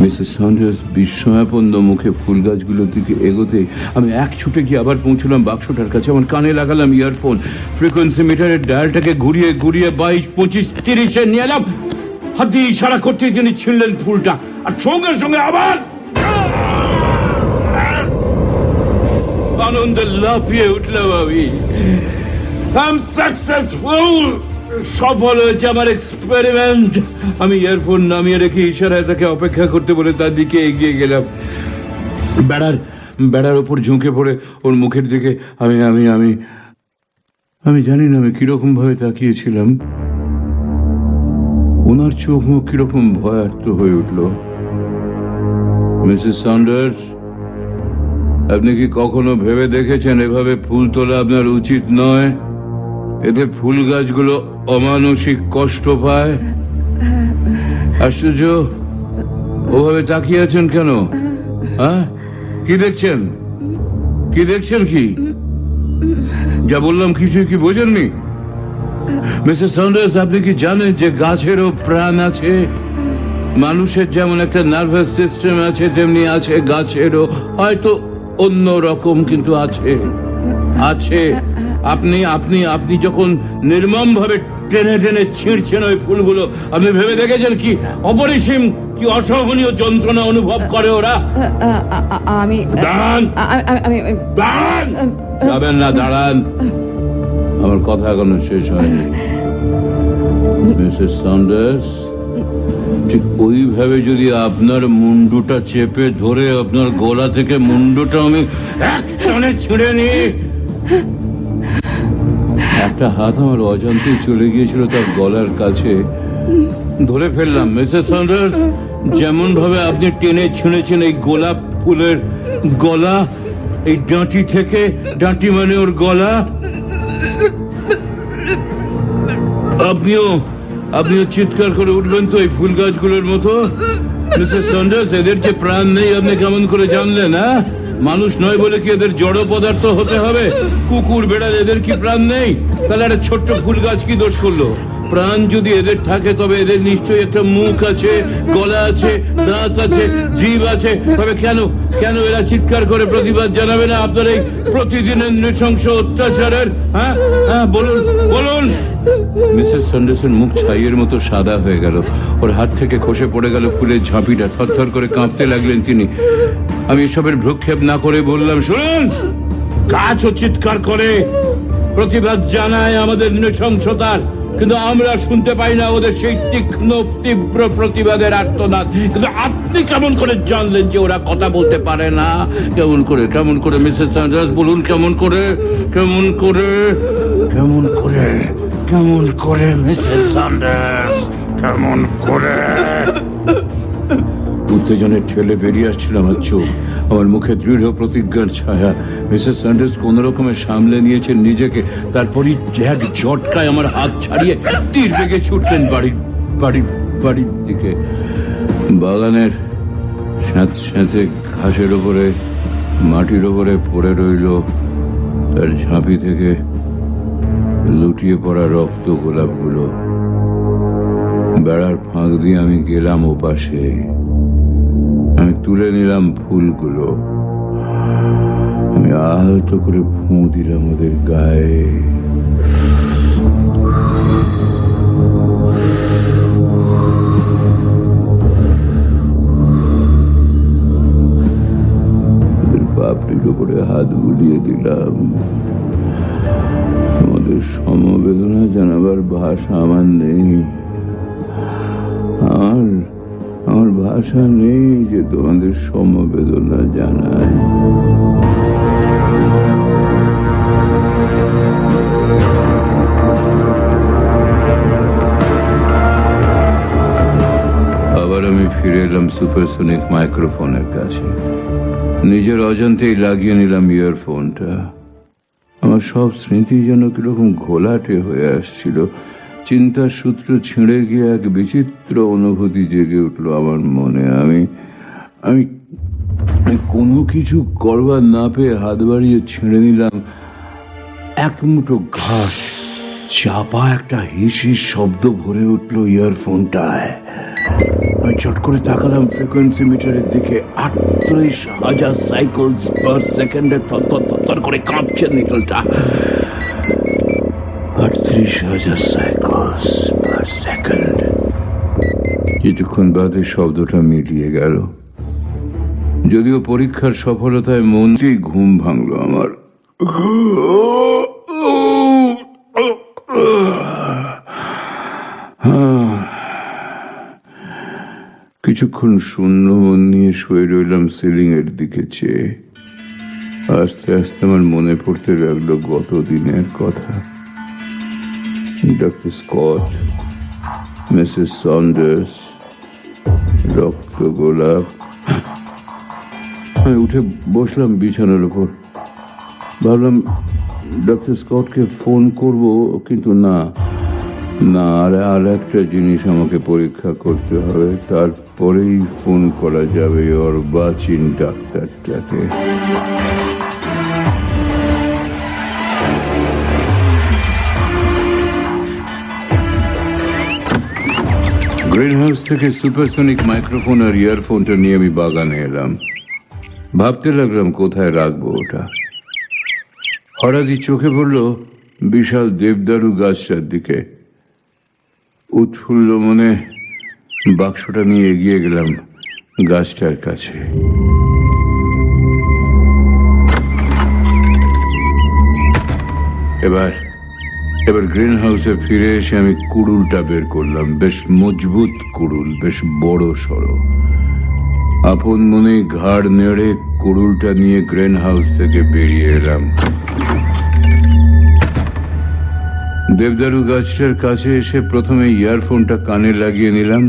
মিসেস স্যান্ডার্স বিস্ময়াপন্ন মুখে ফুল গাছগুলোর দিকে এগোতে আমি এক ছুটে গিয়ে আবার পৌঁছলাম বাক্সটার কাছে। আমার কানে লাগালাম ইয়ারফোন। ফ্রিকোয়েন্সি মিটারের ডায়ালটাকে ঘুরিয়ে 22, 25, 30 নিয়ে এলাম। হাত দিয়ে ইশারা করতে তিনি ছিঁড়লেন ফুলটা, আর সঙ্গে সঙ্গে আবার আনন্দে লাফিয়ে উঠলাম আমি। সাকসেসফুল, সফল হয়েছে আমার এক্সপেরিমেন্ট। আমি ইয়ারফোন নামিয়ে রেখে ইশারায় তাকে অপেক্ষা করতে বলে তার দিকে এগিয়ে গেলাম। বেড়ার উপর ঝুঁকে পড়ে ওর মুখের দিকে আমি জানি না আমি কিরকম ভাবে তাকিয়েছিলাম। ওনার চোখ মুখ কিরকম ভয়ার্ত হয়ে উঠল। মিসেস স্যান্ডার্স, আপনি কি কখনো ভেবে দেখেছেন এভাবে ফুল তোলা আপনার উচিত নয়? এতে ফুল গাছগুলো অমানসিক কষ্ট পায়। আশ্চর্য, ওভাবে তাকিয়ে আছেন কেন? হ্যাঁ, কি দেখছেন? কি যা বললাম কিছুই কি বোঝেননি? মিসেস স্যান্ডার্স, আপনি কি জানেন যে গাছেরও প্রাণ আছে? মানুষের যেমন একটা নার্ভাস সিস্টেম আছে, তেমনি আছে গাছেরও। হয়তো অন্য রকম, কিন্তু আছে। আপনি যখন নির্মম ভাবে টেনে টেনে ছিঁড়ছেন ওই ফুলগুলো, আপনি ভেবে দেখেছেন কি অপরিসীম, কি অসহনীয় যন্ত্রণা অনুভব করে ওরা? যাবেন না, দাঁড়ান। আমার কথা এখনো শেষ হয়নি। মিসেস স্যান্ডার্স, ঠিক ওইভাবে যদি আপনার মুন্ডুটা চেপে ধরে আপনার গলা থেকে মুন্ডুটা আমি একটানে ছিঁড়ে নিই। একটা হাত আমার অজান্তেই চলে গিয়েছিল তার গলার কাছে, ধরে ফেললাম। মিসেস স্যান্ডার্স, যেমন ভাবে আপনি টেনে ছিঁড়েছেন এই গোলাপ ফুলের গলা, এই ডাঁটি থেকে, ডাঁটি মানে ওর গলা, আপনিও চিৎকার করে উঠবেন তো এই ফুল গাছগুলোর মতো? মিসেস স্যান্ডার্স, এদের যে প্রাণ নেই আপনি কেমন করে জানলেন? হ্যাঁ, মানুষ নয় বলে কি এদের জড় পদার্থ হতে হবে? কুকুর বেড়াল, এদের কি প্রাণ নেই? তাহলে একটা ছোট্ট ফুল গাছ কি দোষ করলো? প্রাণ যদি এদের থাকে তবে এদের নিশ্চয়ই একটা মুখ আছে, গলা আছে, দাঁত আছে, জিভ আছে। তবে কেন এরা চিৎকার করে প্রতিবাদ জানাবে না আপনার এই প্রতিদিনের নৃশংস অত্যাচারের? হ্যাঁ, বলুন। মিসেস স্যান্ডার্সের মুখ ছাইয়ের মতো সাদা হয়ে গেল। ওর হাত থেকে খসে পড়ে গেল ফুলের ঝাঁপিটা। থরথর করে কাঁপতে লাগলেন তিনি। আমি এসবের ভ্রুক্ষেপ না করে বললাম, শুনুন, গাছও চিৎকার করে, প্রতিবাদ জানায় আমাদের নৃশংসতার, কিন্তু আমরা শুনতে পাই না ওদের সেই তীক্ষ্ণ তীব্র প্রতিবাদের আর্তনাদ। কিন্তু আপনি কেমন করে জানলেন যে ওরা কথা বলতে পারে না? কেমন করে মিসেস স্যান্ডার্স, বলুন, কেমন করে মিসেস স্যান্ডার্স, কেমন করে? উত্তেজনের ঠেলে বেরিয়ে আসছিল আমার চোখ, আমার মুখে দৃঢ় প্রতিজ্ঞার ছায়া। মিসেস স্যান্ডার্স কোন রকমে সামলে নিয়েছেন নিজেকে। তারপরই এক ঝটকায় আমার হাত ছাড়িয়ে তীর বেগে ছুটলেন বাড়ির দিকে। বাগানের স্যাঁতস্যাঁতে ঘাসের ওপরে, মাটির ওপরে পড়ে রইল তার ঝাঁপি থেকে লুটিয়ে পড়া রক্ত গোলাপগুলো। বেড়ার ফাঁক দিয়ে আমি গেলাম ও পাশে। আমি তুলে নিলাম ফুলগুলো। আমি আলতো করে ফুঁ দিলাম ওদের গায়ে। পাপড়ির উপরে হাত বুলিয়ে দিলাম। তোমাদের সমবেদনা জানাবার ভাষা আমার নেই, আমার ভাষা নেই যে তোমাদের সমবেদনা জানায়। আবার আমি ফিরে এলাম সুপারসনিক মাইক্রোফোনের কাছে। নিজের অজান্তেই লাগিয়ে নিলাম ইয়ারফোনটা। আমার সব স্মৃতি যেন কিরকম ঘোলাটে হয়ে আসছিল। চিন্তার সূত্র ছিঁড়ে গিয়ে এক বিচিত্র অনুভূতি জেগে উঠলো আমার মনে। আমি কোনো কিছু করবার না পেয়ে হাত বাড়িয়ে ছিঁড়ে নিলাম এক মুঠো ঘাস। চাপা একটা হিসির শব্দ ভরে উঠলো ইয়ারফোনটায়। আমি চট করে তাকালাম ফ্রিকোয়েন্সি মিটারের দিকে। 38,000 সাইকেল পার সেকেন্ডে থর করে কাঁপছে নিডলটা। 38,000 সাইকেল পার সেকেন্ড। কিছুক্ষণ বাদে শব্দটা মিলিয়ে গেল। যদিও পরীক্ষার সফলতায় মনটি ঘুম ভাঙলো আমার। কিছুক্ষণ শূন্য মন নিয়ে শুয়ে রইলাম সিলিং এর দিকে চেয়ে। আস্তে আস্তে আমার মনে পড়তে লাগলো গত দিনের কথা। ডক্টর স্কট, মিসেস সন্ডার্স, রক্ত গোলাপ। আমি উঠে বসলাম বিছানার উপর। ভাবলাম ডক্টর স্কটকে ফোন করব, কিন্তু না, আর একটা জিনিস আমাকে পরীক্ষা করতে হবে। তারপরেই ফোন করা যাবে ওর বাচিন ডাক্তারটাকে। গ্রিন হাউস থেকে সুপারসনিক মাইক্রোফোন আর ইয়ারফোনটা নিয়ে আমি বাগানে এলাম। ভাবতে লাগলাম কোথায় রাখবো ওটা। হঠাৎই চোখে পড়লো বিশাল দেবদারু গাছটার দিকে। উৎফুল্ল মনে বাক্সটা নিয়ে এগিয়ে গেলাম গাছটার কাছে। এবার গ্রিন হাউসে ফিরে এসে আমি কুড়ুলটা বের করলাম। বেশ মজবুত কুড়ুল, বেশ বড় সড়ো। আপন মনে ঘাড় নেড়ে কুড়ুলটা নিয়ে গ্রিন হাউস থেকে বেরিয়ে এলাম। দেবদারু গাছটার কাছে এসে প্রথমে ইয়ারফোনটা কানে লাগিয়ে নিলাম।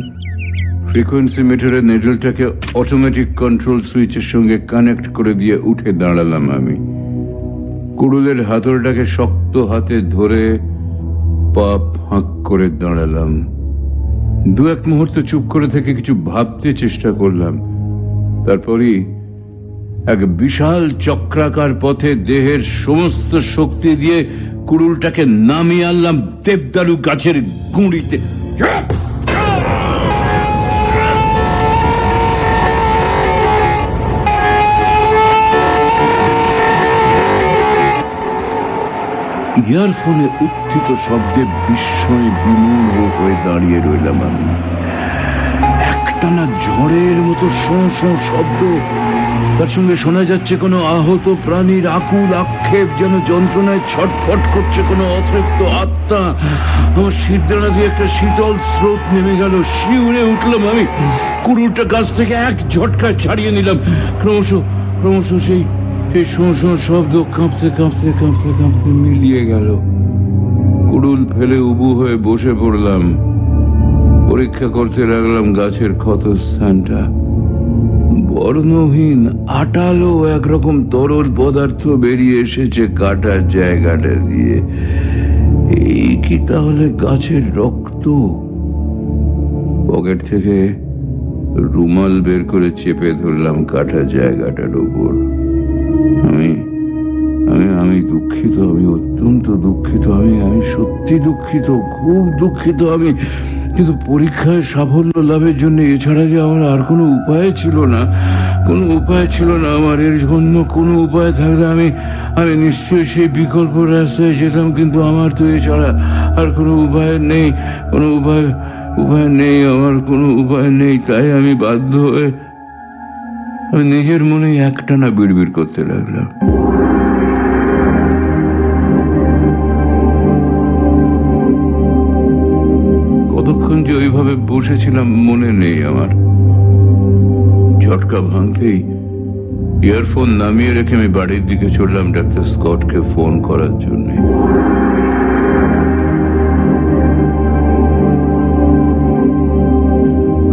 ফ্রিকোয়েন্সি মিটারের নেডলটাকে অটোমেটিক কন্ট্রোল সুইচের সঙ্গে কানেক্ট করে দিয়ে উঠে দাঁড়ালাম আমি। কুড়ুলের হাতলটাকে শক্ত হাতে ধরে পা ফাঁক করে দাঁড়ালাম। দু এক মুহূর্ত চুপ করে থেকে কিছু ভাবতে চেষ্টা করলাম। তারপরই এক বিশাল চক্রাকার পথে দেহের সমস্ত শক্তি দিয়ে কুড়ুলটাকে নামিয়ে আনলাম দেবদারু গাছের গুঁড়িতে। ইয়ারফোনে উত্থিত শব্দে বিস্ময়ে বিমূঢ় হয়ে দাঁড়িয়ে রইলাম আমি। একটানা ঝড়ের মতো শোঁ শোঁ শব্দ, তার সঙ্গে শোনা যাচ্ছে কোনো আহত প্রাণীর আকুল আক্ষেপ, যেন যন্ত্রণায় ছটফট করছে কোনো অতৃপ্ত আত্মা। আমার শিরদাঁড়া দিয়ে একটা শীতল স্রোত নেমে গেল। শিউরে উঠলাম আমি। কুড়ুলটা গাছ থেকে এক ঝটকায় ছাড়িয়ে নিলাম। ক্রমশ সেই শোঁ শোঁ শব্দ কাঁপতে কাঁপতে কাঁপতে কাঁপতে মিলিয়ে গেল। কুড়ুল ফেলে উবু হয়ে বসে পড়লাম। পরীক্ষা করতে লাগলাম গাছের ক্ষতস্থানটা। বর্ণহীন আটালো একরকম তরল পদার্থ বেরিয়ে এসেছে কাটার জায়গাটা দিয়ে। এই কি তাহলে গাছের রক্ত? পকেট থেকে রুমাল বের করে চেপে ধরলাম কাটা জায়গাটার উপর। আমি দুঃখিত, আমি অত্যন্ত দুঃখিত, আমি সত্যি দুঃখিত, খুব দুঃখিত আমি। কিন্তু পরীক্ষায় সাফল্য লাভের জন্য এছাড়া যে আমার আর কোনো উপায় ছিল না। কোনো উপায় ছিল না আমার। এর জন্য কোনো উপায় থাকলে আমি নিশ্চয়ই সেই বিকল্প রাস্তায় যেতাম, কিন্তু আমার তো এছাড়া আর কোনো উপায় নেই। কোনো উপায় নেই, আমার কোনো উপায় নেই। তাই আমি বাধ্য হয়ে আমি নিজের মনে একটানা বিড়বিড় করতে লাগলাম। কতক্ষণ যে ওইভাবে বসেছিলাম মনে নেই আমার। ঝটকা ভাঙতেই ইয়ারফোন নামিয়ে রেখে আমি বাড়ির দিকে চললাম ডাক্তার স্কটকে ফোন করার জন্য।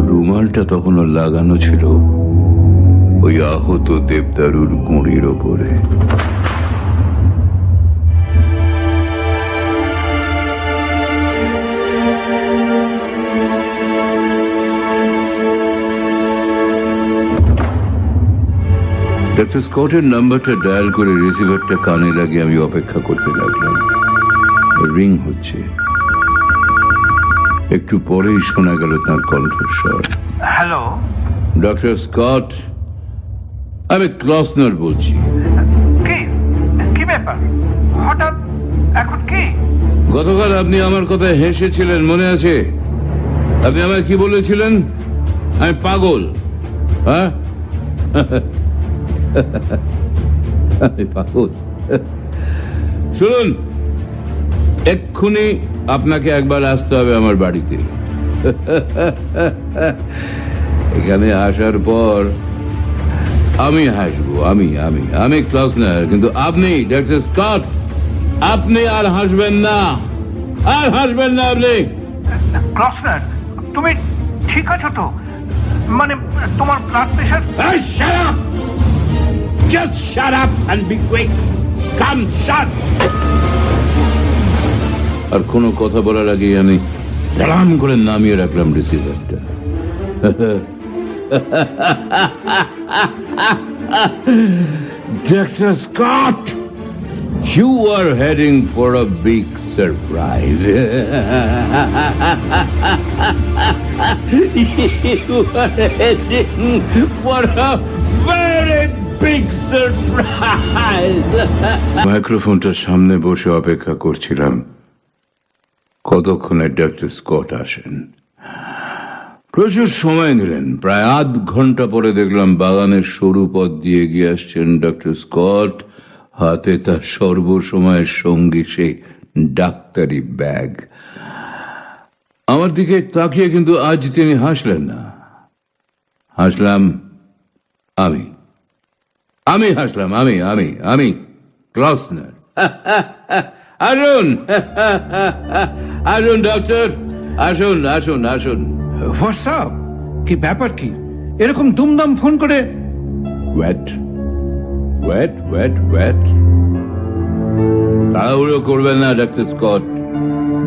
রুমালটা তখনও লাগানো ছিল ওই আহত দেবদারুর গুঁড়ির ওপরে। ডাক্তার স্কটের নাম্বারটা ডায়াল করে রিসিভারটা কানে লাগিয়ে আমি অপেক্ষা করতে লাগলাম। রিং হচ্ছে। একটু পরেই শোনা গেল তার কণ্ঠস্বর। হ্যালো ডক্টর স্কট, আমি ক্লসনার বলছি। কি ব্যাপার হঠাৎ এখন কি? গতকাল আপনি আমার কথায় হেসেছিলেন, মনে আছে? আপনি আমায় কি বলেছিলেন? আমি পাগল। হ্যাঁ, আমি পাগল। শুনুন, এক্ষুনি আপনাকে একবার আসতে হবে আমার বাড়িতে। এখানে আসার পর আমি হাসবো। আমি ক্লসনার, কিন্তু আপনি ডক্টর স্কট, আপনি আর হাসবেন না। আপনি। ক্রসনার, তুমি ঠিক আছো তো? মানে তোমার blood pressure? Shut up! Just shut up and be quick. Come, shut! আর কোনো কথা বলার আগে আমি টালাম করে নামিয়ে রাখলাম রিসিভারটা। Dr. Scott, you are heading for a big surprise. You are heading for a very big surprise. মাইক্রোফোনটার সামনে বসে অপেক্ষা করছিলাম কতক্ষণে ডক্টর স্কট আসেন। প্রচুর সময় নিলেন। প্রায় আধ ঘন্টা পরে দেখলাম বাগানের সরু পথ দিয়ে এগিয়ে আসছেন ডক্টর স্কট, হাতে তার সর্বসময়ের সঙ্গী সেই ডাক্তারি ব্যাগ। আমার দিকে তাকিয়ে কিন্তু আজ তিনি হাসলেন না। হাসলাম আমি হাসলাম। আমি ক্লসনার। আসুন ডক্টর, আসুন। হোয়াটসঅ্যাপ, কি ব্যাপার কি? এরকম দুমদাম ফোন করে? ওয়েট, তাড়াহুড়ো করবেন না doctor Scott.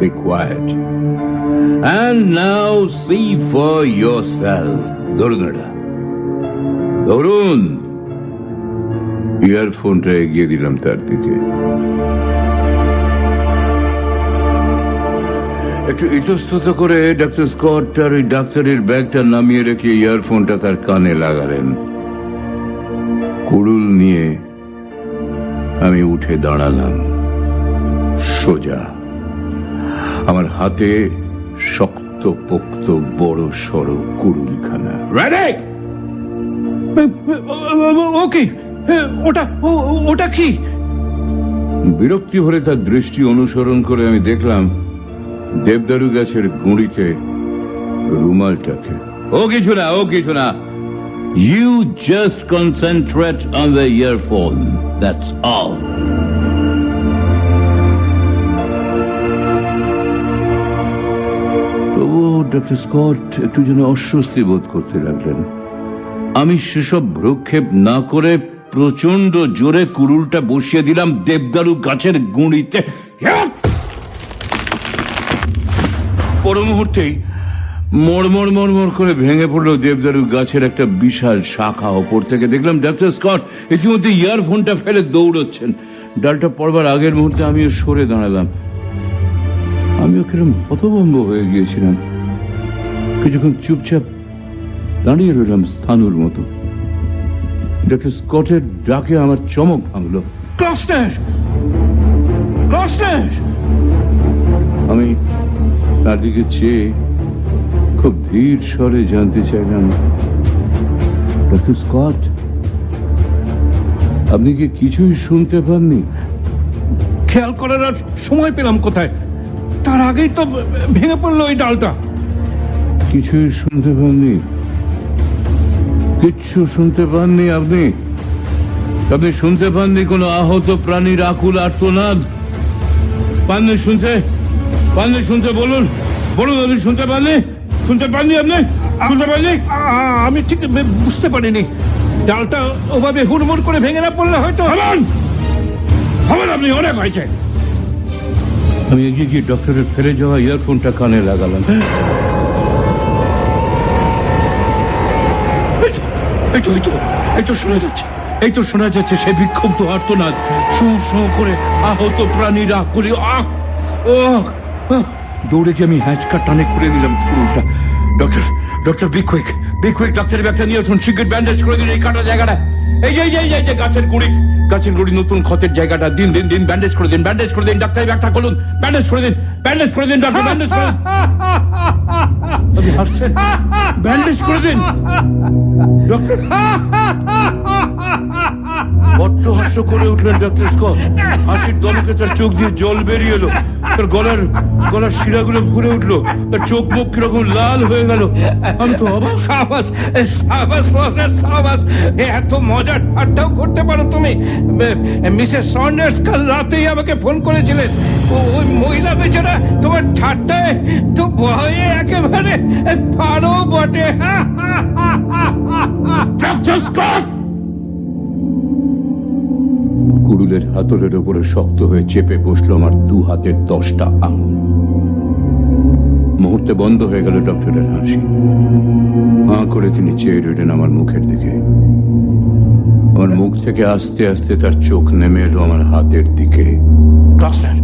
Be quiet and now see for yourself. ধরুন। ইয়ারফোনটা এগিয়ে দিলাম তার দিকে। একটু ইতস্তত করে ডক্টর স্কট আর ওই ডাক্তারের ব্যাগটা নামিয়ে রেখে ইয়ারফোনটা তার কানে লাগালেন। কুড়ুল নিয়ে আমি উঠে দাঁড়ালাম সোজা। আমার হাতে শক্ত পোক্ত বড় সড় কুড়ুলখানা। রেডি? ওকে, ওটা কি? বিরক্তি ভরে তার দৃষ্টি অনুসরণ করে আমি দেখলাম দেবদারু গাছের গুঁড়িতে রুমালটাকে। ও কিছু না। You just concentrate on the earphone. That's all. Doctor Scott একটু যেন অস্বস্তি বোধ করতে লাগলেন। আমি সেসব ভ্রুক্ষেপ না করে প্রচন্ড জোরে কুড়ুলটা বসিয়ে দিলাম দেবদারু গাছের গুঁড়িতে। পর মুহূর্তেই মড়মড় করে ভেঙে পড়লো দেবদারু গাছের একটা বিশাল শাখা। ওপর থেকে দেখলাম ডক্টর স্কট ইতিমধ্যে ইয়ারফোনটা ফেলে দৌড়চ্ছেন। ডালটা পড়বার আগের মুহূর্তে আমিও সরে দাঁড়ালাম। আমিও কিরম হতভম্ব হয়ে গিয়েছিলাম। কিছুক্ষণ চুপচাপ দাঁড়িয়ে রইলাম স্থানুর মতো। ডক্টর স্কটের ডাকে আমার চমক ভাঙলো। ক্রসনার, ক্রসনার! আমি তার দিকে চেয়ে খুব ধীর স্বরে জানতে চাইলাম, ডক্টর স্কট, আপনি কি কিছুই শুনতে পাননি? খেয়াল করার আর সময় পেলাম কোথায়, তার আগেই তো ভেঙে পড়লো ওই ডালটা। কিছুই শুনতে পাননি? কিচ্ছু শুনতে পাননি আপনি? আপনি শুনতে পাননি কোনো আহত প্রাণীর আকুল আর্তনাদ? পাননি শুনতে? পাননি শুনতে? বলুন, বলুন, আপনি শুনতে পাননি? শুনতে পাননি আপনি? শুনতে পাননি? আমি ঠিক বুঝতে পারিনি, ডালটা ওভাবে হুড়মুড় করে ভেঙে না পড়লে হয়তো। খবর আপনি অনেক হয়েছে। আমি এগিয়ে গিয়ে ডক্টরের ফেলে যাওয়া ইয়ারফোনটা কানে লাগালাম। এই তো শোনা যাচ্ছে, এই তো শোনা যাচ্ছে সে বিক্ষুব্ধ আর্তনাদ, শু শু করে আহত প্রাণীর আকুলি। দৌড়ে গিয়ে আমি হ্যাচকা টানে খুলে দিলাম পুরোটা। Doctor, doctor, be quick, be quick, ডাক্তারের ব্যাগটা নিয়ে আসুন, শিগগির ব্যান্ডেজ করে দিন এই কাটা জায়গাটা। এই যে গাছের গুড়ি, গাছের গুড়ি, নতুন ক্ষতের জায়গাটা দিন দিন দিন ব্যান্ডেজ করে দিন, ব্যান্ডেজ করে দিন। ডাক্তারের ব্যাগটা খুলুন, ব্যান্ডেজ করে দিন, ব্যান্ডেজ করে দিন, ডক্টর, ব্যান্ডেজ করে দিন। আপনি হাসছেন? ব্যান্ডেজ করে দিন ডক্টর। বড্ড হাস্য করে উঠলেন ডক্টর স্কট। হাসির দমকে তার চোখ দিয়ে জল বেরিয়ে এলো, তার গলার শিরাগুলো ফুলে উঠলো, তার চোখ মুখ কিরকম লাল হয়ে গেল। আমি তো অবাক। সাবাস, সাবাস ক্রসনার, সাবাস! এত মজার ঠাট্টাও করতে পারো তুমি। মিসেস সন্ডার্স কাল রাতেই আমাকে ফোন করেছিলেন। ওই মহিলা বেচারা তোমার ঠাট্টায় তো ভয়ে একেবারে পারো বটে। Doctor Scott! কুড়ুলের হাতলের উপরে শক্ত হয়ে চেপে বসলো আমার দু হাতের 10টা আঙুল। মুহূর্তে বন্ধ হয়ে গেল ডক্টরের হাসি। হাঁ করে তিনি চেয়ে রইলেন আমার মুখের দিকে। আমার মুখ থেকে আস্তে আস্তে তার চোখ নেমে এলো আমার হাতের দিকে। ক্লাস্টার,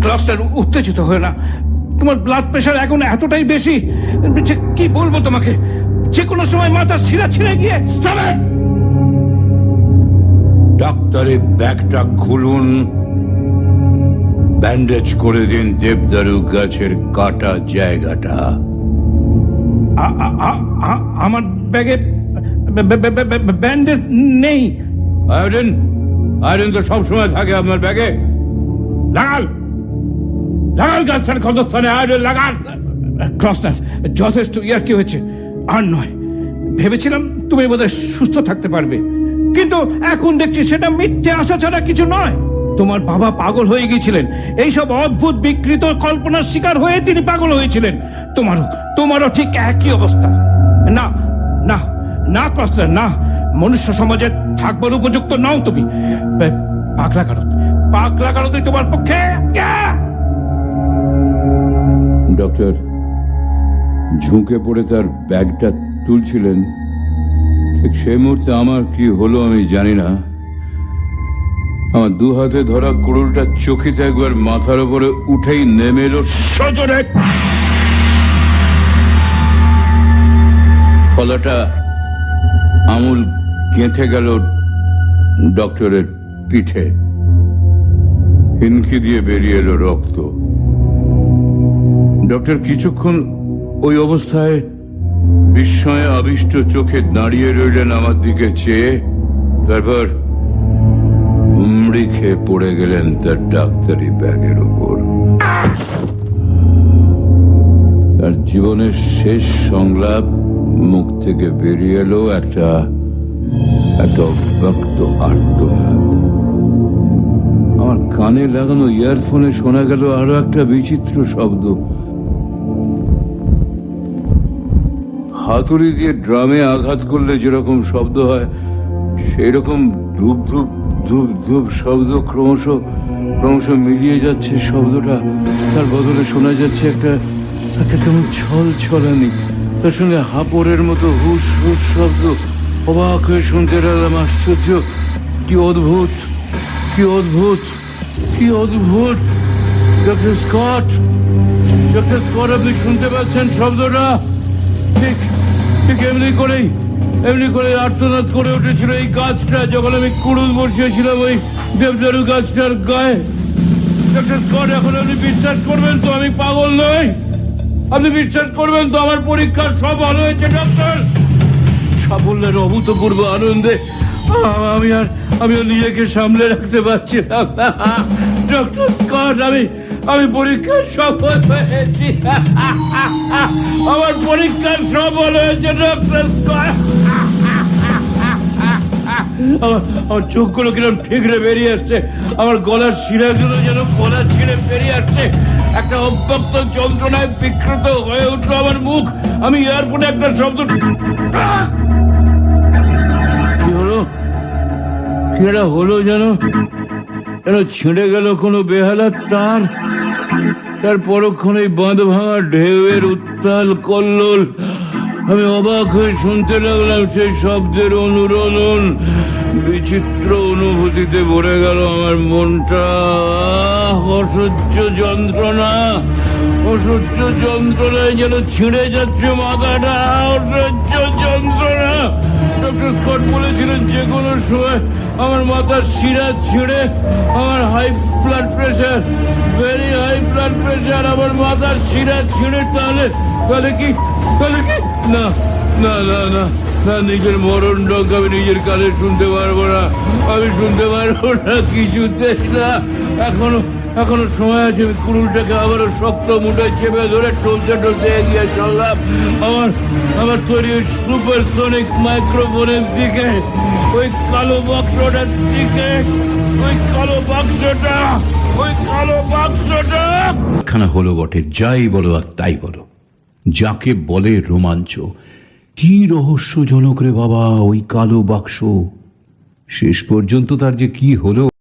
ক্লাস্টার, উত্তেজিত হয়ে না। তোমার ব্লাড প্রেশার এখন এতটাই বেশি, কি বলবো তোমাকে, যে কোনো সময় মাথা ছিঁড়া ছিঁড়ে গিয়ে। ডাক্তারের ব্যাগটা খুলুন, ব্যান্ডেজ করে দিন দেবদারু গাছের কাটা জায়গাটা। আমার ব্যাগে ব্যান্ডেজ নেই। আয়োডিন, আয়োডিন তো সবসময় থাকে আপনার ব্যাগে। লাগান, লাগান গাছের ক্ষতস্থানে আয়োডিন লাগান। ক্রসনার, যথেষ্ট ইয়ার কি হয়েছে, আর নয়। ভেবেছিলাম তুমি বোধহয় সুস্থ থাকতে পারবে, কিন্তু এখন দেখছি সেটা মিথ্যে আশা ছাড়া কিছু নয়। তোমার বাবা পাগল হয়ে গিয়েছিলেন, এইসব অদ্ভুত বিকৃত কল্পনার শিকার হয়ে তিনি পাগল হয়েছিলেন। তোমারও ঠিক একই অবস্থা। না না না ক্রসনার, না, মনুষ্য সমাজে থাকবার উপযুক্ত নাও তুমি। পাগলা কারত তোমার পক্ষে। ডক্টর ঝুঁকে পড়ে তার ব্যাগটা তুলছিলেন, ঠিক সেই মুহূর্তে আমার কি হলো আমি জানি না। আমার দু হাতে ধরা কুড়ুলটা চকিতে একবার মাথার উপরে উঠেই নেমে এলো সজোরে। ফলাটা আঙুল গেঁথে গেল ডক্টরের পিঠে। হিনকি দিয়ে বেরিয়ে এলো রক্ত। ডক্টর কিছুক্ষণ ওই অবস্থায় বিস্ময়ে আবিষ্ট চোখে দাঁড়িয়ে রইলেন আমার দিকে চেয়ে, তারপর হুমড়ি খেয়ে পড়ে গেলেন তার ডাক্তারি ব্যাগের উপর। তার জীবনের শেষ সংলাপ মুখ থেকে বেরিয়ে এলো একটা অব্যক্ত আর্তনাদ। আমার কানে লাগানো ইয়ারফোনে শোনা গেল আরো একটা বিচিত্র শব্দ। হাতুড়ি দিয়ে ড্রামে আঘাত করলে যেরকম শব্দ হয়, সেই রকম ধূপ ধূপ ধূপ ধূপ শব্দ ক্রমশ মিলিয়ে যাচ্ছে শব্দটা। তার বদলে শোনা যাচ্ছে একটা কেমন ছল ছলানি, তার সঙ্গে হাপড়ের মতো হুস হুস শব্দ। অবাক হয়ে শুনতে লাগলাম, আশ্চর্য, কি অদ্ভুত, কি অদ্ভুত, কি অদ্ভুত। ডক্টর স্কট, ডক্টর স্কট, আপনি শুনতে পাচ্ছেন শব্দটা? ঠিক ঠিক এমনি করেই এমনি করে আর্তনাদ করে উঠেছিল এই গাছটা যখন আমি কুড়ুল বসিয়েছিলাম ওই দেবদারু গাছটার গায়ে। ডক্টর স্কট, এখন আপনি বিশ্বাস করবেন তো আমি পাগল নই? আপনি বিশ্বাস করবেন তো আমার পরীক্ষা সব ভালো হয়েছে ডক্টর? সাফল্যের অভূতপূর্ব আনন্দে আমি আর নিজেকে সামলে রাখতে পারছিলাম না। ডক্টর স্কট, আমি পরীক্ষায় সফল হয়েছি। আমার পরীক্ষা সফল হয়েছে ডক্টর স্কট। আমার চোখগুলো কিরম ঠিকরে বেরিয়ে আসছে, আমার গলার শিরাগুলো যেন গলা ছিঁড়ে বেরিয়ে আসছে, একটা অব্যক্ত যন্ত্রণায় বিকৃত হয়ে উঠলো আমার মুখ। আমি এয়ারপোর্টে একটা শব্দ, কি হলো, কি একটা হলো যেন ছিঁড়ে গেল কোনো বেহালার তার। তার পরক্ষণেই বাঁধ ভাঙা ঢেউয়ের উত্তাল কল্লোল। আমি অবাক হয়ে শুনতে লাগলাম সেই শব্দের অনুরণন। বিচিত্র অনুভূতিতে ভরে গেল আমার মনটা। অসহ্য যন্ত্রণা, অসহ্য যন্ত্রণায় যেন ছিঁড়ে যাচ্ছে মাথাটা। অসহ্য যন্ত্রণা। ডক্টর স্কট বলেছিলেন যে কোনো সময় আমার মাথার শিরা ছিঁড়ে আমার high blood pressure, very high blood pressure, আমার মাথার শিরা ছিঁড়ে তাহলে কি না না না না না, নিজের মরণ ডক আমি নিজের কানে শুনতে পারবো না, আমি শুনতে পারবো না কিছুতে না। এখনো সময় আছে। আমি কুড়ুলটাকে আবারও শক্ত মুঠোয় চেপে ধরে টলতে টলতে এগিয়ে চললাম আমার তৈরি সুপারসনিক মাইক্রোফোনের দিকে, ওই কালো বাক্সটার দিকে, ওই কালো বাক্সটা। খানা হলো বটে, যাই বলো আর তাই বলো, যাকে বলে রোমাঞ্চ। কি রহস্যজনক রে বাবা ওই কালো বাক্স। শেষ পর্যন্ত তার যে কি হলো